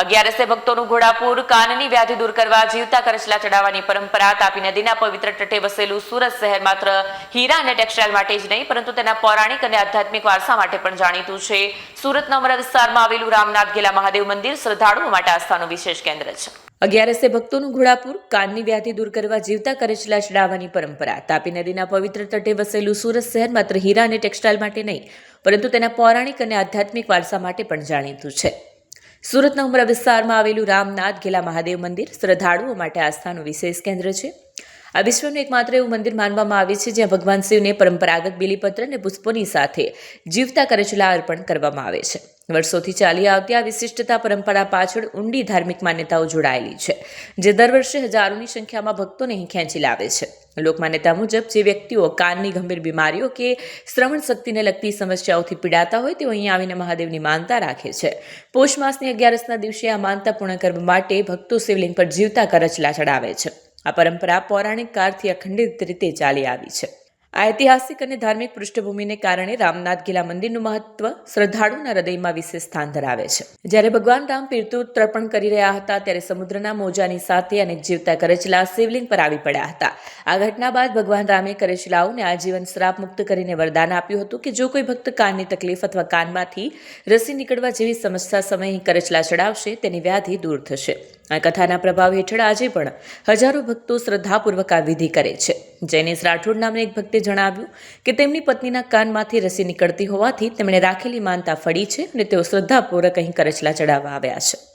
અગિયારસે ભક્તોનું ઘોડાપુર, કાનની વ્યાધિ દૂર કરવા જીવતા કરચલા ચડાવવાની પરંપરા. તાપી નદીના પવિત્ર તટે વસેલું સુરત શહેર માત્ર હીરા અને ટેક્સટાઇલ માટે જ નહીં, પરંતુ તેના પૌરાણિક અને આધ્યાત્મિક વારસા માટે પણ જાણીતું છે. સુરતના અમરા વિસ્તારમાં આવેલું રામનાથ ઘેલા મહાદેવ મંદિર શ્રદ્ધાળુઓ માટે આસ્થાનું વિશેષ કેન્દ્ર છે. અગિયારસે ભક્તોનું ઘોડાપુર, કાનની વ્યાધિ દૂર કરવા જીવતા કરચલા ચડાવવાની પરંપરા. તાપી નદીના પવિત્ર તટે વસેલું સુરત શહેર માત્ર હીરા અને ટેક્સટાઇલ માટે નહીં, પરંતુ તેના પૌરાણિક અને આધ્યાત્મિક વારસા માટે પણ જાણીતું છે. સુરતના ઉમરા વિસ્તારમાં આવેલું રામનાથ ઘેલા મહાદેવ મંદિર શ્રદ્ધાળુઓ માટે આસ્થાનું વિશેષ કેન્દ્ર છે. આ વિશ્વનું એકમાત્ર એવું મંદિર માનવામાં આવે છે જ્યાં ભગવાન શિવને પરંપરાગત બીલીપત્ર અને પુષ્પોની સાથે જીવતા કરચલા અર્પણ કરવામાં આવે છે. વર્ષોથી ચાલી આવતી આ વિશિષ્ટતા પરંપરા પાછળ ઊંડી ધાર્મિક માન્યતાઓ જોડાયેલી છે, જે દર વર્ષે હજારોની સંખ્યામાં ભક્તોને અહીં ખેંચી લાવે છે. લોકમાન્યતા મુજબ જે વ્યક્તિઓ કાનની ગંભીર બીમારીઓ કે શ્રવણ શક્તિને લગતી સમસ્યાઓથી પીડાતા હોય તેઓ અહીં આવીને મહાદેવની માનતા રાખે છે. પોષ માસની 11ના દિવસે આ માનતા પૂર્ણ કરવા માટે ભક્તો શિવલિંગ પર જીવતા કરચલા ચડાવે છે. આ પરંપરા પૌરાણિક કાળથી અખંડિત રીતે ચાલી આવી છે. આ ઐતિહાસિક અને ધાર્મિક પૃષ્ઠભૂમિને કારણે રામનાથ ઘેલા મંદિરનું મહત્વ શ્રદ્ધાળુના હૃદયમાં વિશેષ સ્થાન ધરાવે છે. જ્યારે ભગવાન રામ પિતૃ તર્પણ કરી રહ્યા હતા ત્યારે સમુદ્રના મોજાની સાથે અનેક જીવતા કરચલા શિવલિંગ પર આવી પડ્યા હતા. આ ઘટના બાદ ભગવાન રામે કરચલાઓને આજીવન શ્રાપ મુક્ત કરીને વરદાન આપ્યું હતું કે જો કોઈ ભક્ત કાનની તકલીફ અથવા કાનમાંથી રસી નીકળવા જેવી સમસ્યા સમયે કરચલા ચડાવશે તેની વ્યાધિ દૂર થશે. આ કથાના પ્રભાવ હેઠળ આજે પણ હજારો ભક્તો શ્રદ્ધાપૂર્વક આ વિધિ કરે છે. જૈનેશ રાઠોડ નામના એક ભક્તે જણાવ્યું કે તેમની પત્નીના કાનમાંથી રસી નીકળતી હોવાથી તેમણે રાખેલી માનતા ફળી છે અને તેઓ શ્રદ્ધાપૂર્વક અહીં કરચલા ચડાવવા આવ્યા છે.